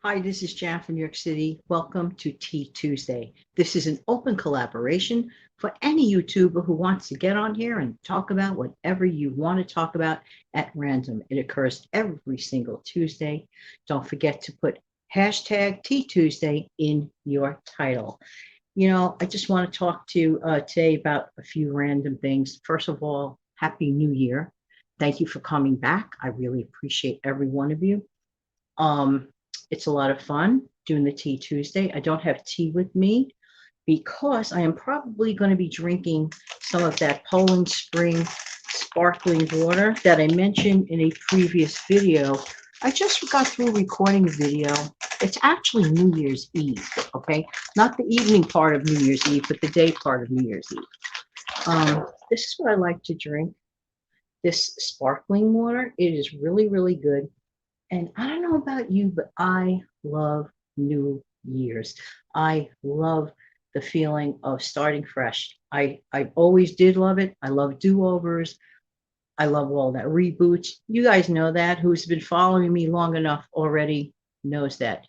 Hi, this is Jan from New York City. Welcome to Tea Tuesday. This is an open collaboration for any YouTuber who wants to get on here and talk about whatever you want to talk about at random. It occurs every single Tuesday. Don't forget to put hashtag Tea Tuesday in your title. I just want to talk to you today about a few random things. First of all, Happy New Year. Thank you for coming back. I really appreciate every one of you. Um, it's a lot of fun doing the Tea Tuesday. I don't have tea with me because I am probably going to be drinking some of that Poland Spring sparkling water that I mentioned in a previous video. I just got through recording a video. It's actually New Year's Eve, okay? Not the evening part of New Year's Eve, but the day part of New Year's Eve. This is what I like to drink. This sparkling water. It is really, really good. And I don't know about you, but I love New Year's. I love the feeling of starting fresh. I always did love it. I love do-overs. I love all that reboots. You guys know that. Who's been following me long enough already knows that.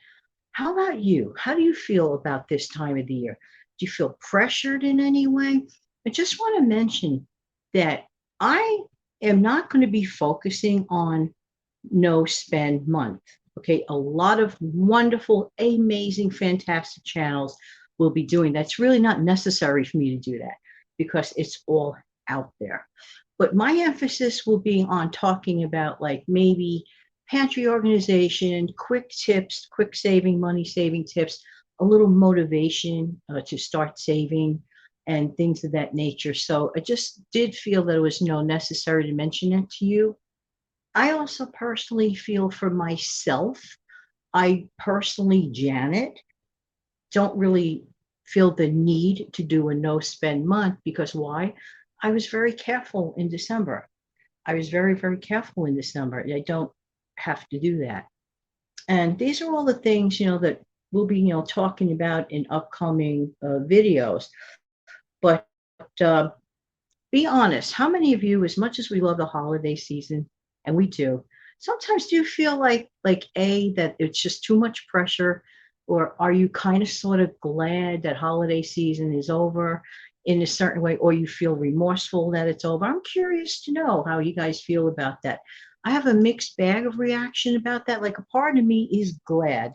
How about you? How do you feel about this time of the year? Do you feel pressured in any way? I just want to mention that I am not going to be focusing on no spend month. Okay, a lot of wonderful, amazing, fantastic channels will be doing that. It's really not necessary for me to do that because it's all out there. But my emphasis will be on talking about like maybe pantry organization, quick tips, quick saving, money saving tips, a little motivation to start saving and things of that nature. So I just did feel that it was necessary to mention it to you. I also personally feel for myself, I personally, Janet, don't really feel the need to do a no spend month because why? I was very careful in December. I was very, very careful in December. I don't have to do that. And these are all the things, that we'll be, talking about in upcoming videos. But be honest, how many of you, as much as we love the holiday season, and we do, sometimes do you feel like that it's just too much pressure, or are you kind of sort of glad that holiday season is over in a certain way, or you feel remorseful that it's over? I'm curious to know how you guys feel about that. I have a mixed bag of reaction about that. Like a part of me is glad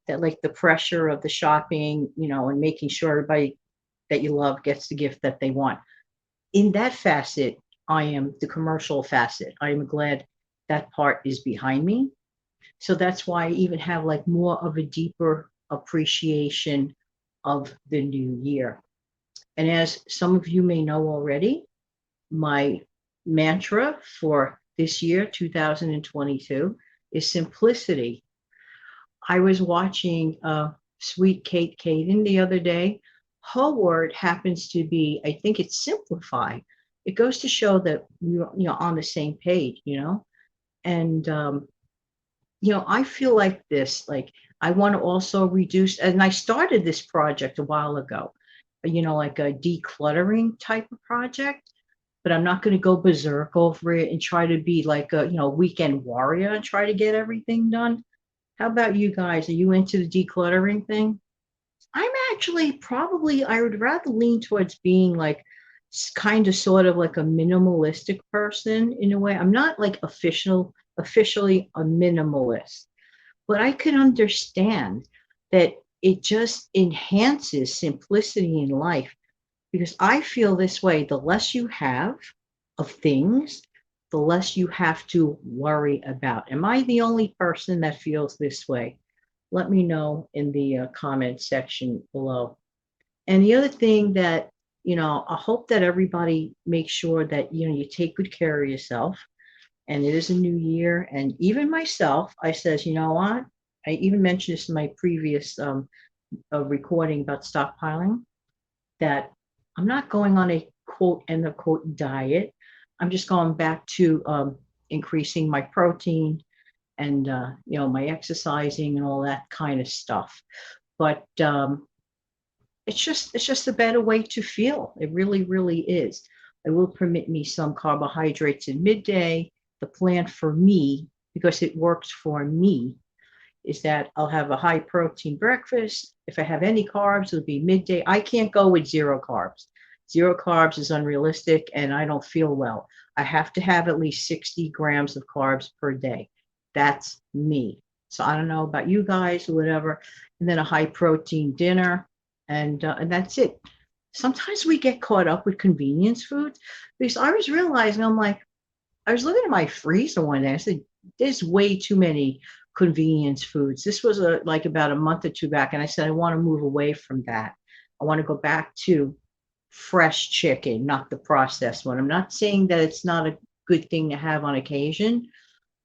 that like the pressure of the shopping, and making sure everybody that you love gets the gift that they want. In that facet, I am the commercial facet. I am glad that part is behind me. So that's why I even have like more of a deeper appreciation of the new year. And as some of you may know already, my mantra for this year, 2022, is simplicity. I was watching Sweet Kate Caden the other day. Her word happens to be, I think it's simplify. It goes to show that you're on the same page, and I feel like this, like I want to also reduce, and I started this project a while ago, like a decluttering type of project, but I'm not going to go berserk over it and try to be like a, weekend warrior and try to get everything done. How about you guys? Are you into the decluttering thing? I'm actually probably, I would rather lean towards being like kind of sort of like a minimalistic person in a way. I'm not like officially a minimalist, but I can understand that it just enhances simplicity in life because I feel this way. The less you have of things, the less you have to worry about. Am I the only person that feels this way? Let me know in the comment section below. And the other thing that, I hope that everybody makes sure that, you take good care of yourself. And it is a new year. And even myself, I says, you know what? I even mentioned this in my previous recording about stockpiling, that I'm not going on a quote end of quote diet. I'm just going back to increasing my protein and my exercising and all that kind of stuff. But it's just a better way to feel. It really, really is. It will permit me some carbohydrates in midday, the plan for me, because it works for me. is that I'll have a high protein breakfast. If I have any carbs, it'll be midday. I can't go with zero carbs. Zero carbs is unrealistic and I don't feel well. I have to have at least 60 grams of carbs per day. That's me. So I don't know about you guys or whatever. And then a high protein dinner, and that's it. Sometimes we get caught up with convenience foods because I was realizing I was looking at my freezer one day. I said, "There's way too many convenience foods." This was like about a month or two back, and I said, "I want to move away from that. I want to go back to fresh chicken, not the processed one." I'm not saying that it's not a good thing to have on occasion,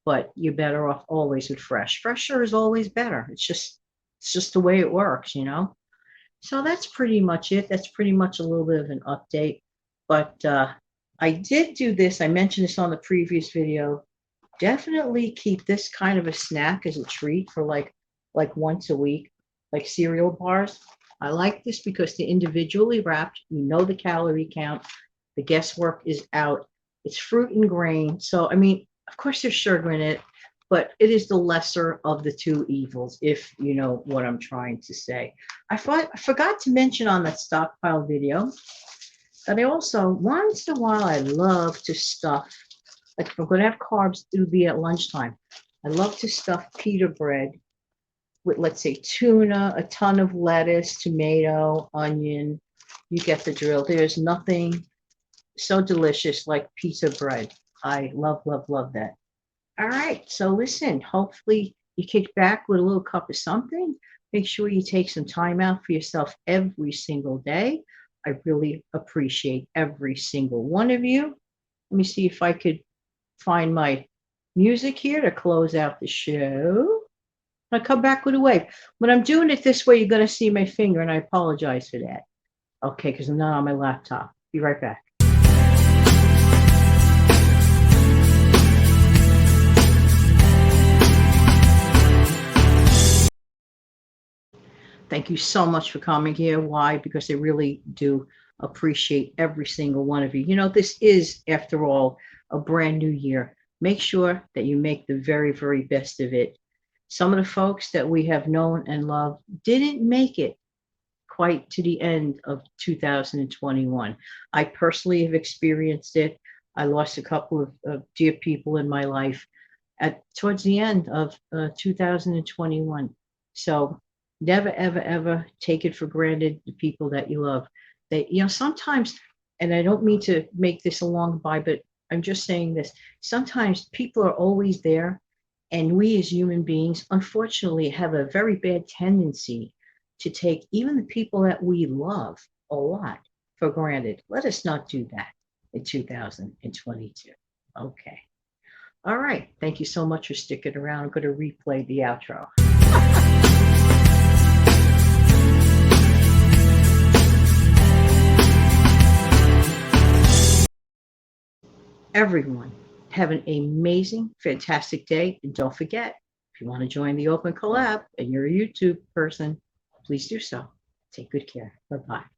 but you're better off always with fresh. Fresher is always better. It's just the way it works, you know. So that's pretty much it. That's pretty much a little bit of an update. But I did do this. I mentioned this on the previous video. Definitely keep this kind of a snack as a treat for like once a week, like cereal bars. I like this because they're individually wrapped. You know the calorie count. The guesswork is out. It's fruit and grain. So I mean, of course there's sugar in it, but it is the lesser of the two evils, if you know what I'm trying to say. I forgot to mention on that stockpile video that I also, once in a while, I love to stuff, like if I'm going to have carbs, it'll be at lunchtime. I love to stuff pita bread with, let's say, tuna, a ton of lettuce, tomato, onion. You get the drill. There's nothing so delicious like pizza bread. I love, love, love that. All right. So listen, hopefully you kick back with a little cup of something. Make sure you take some time out for yourself every single day. I really appreciate every single one of you. Let me see if I could find my music here to close out the show. I'll come back with a wave. When I'm doing it this way, you're going to see my finger, and I apologize for that. Okay, because I'm not on my laptop. Be right back. Thank you so much for coming here. Why? Because I really do appreciate every single one of you. You know, this is, after all, a brand new year. Make sure that you make the very, very best of it. Some of the folks that we have known and loved didn't make it quite to the end of 2021. I personally have experienced it. I lost a couple of dear people in my life at towards the end of 2021. So never, ever, ever take it for granted the people that you love. They, you know, sometimes, and I don't mean to make this a long goodbye, but I'm just saying this. Sometimes people are always there, and we as human beings, unfortunately, have a very bad tendency to take even the people that we love a lot for granted. Let us not do that in 2022. Okay. All right. Thank you so much for sticking around. I'm going to replay the outro. Everyone, have an amazing, fantastic day. And don't forget, if you want to join the Open Collab and you're a YouTube person, please do so. Take good care. Bye-bye.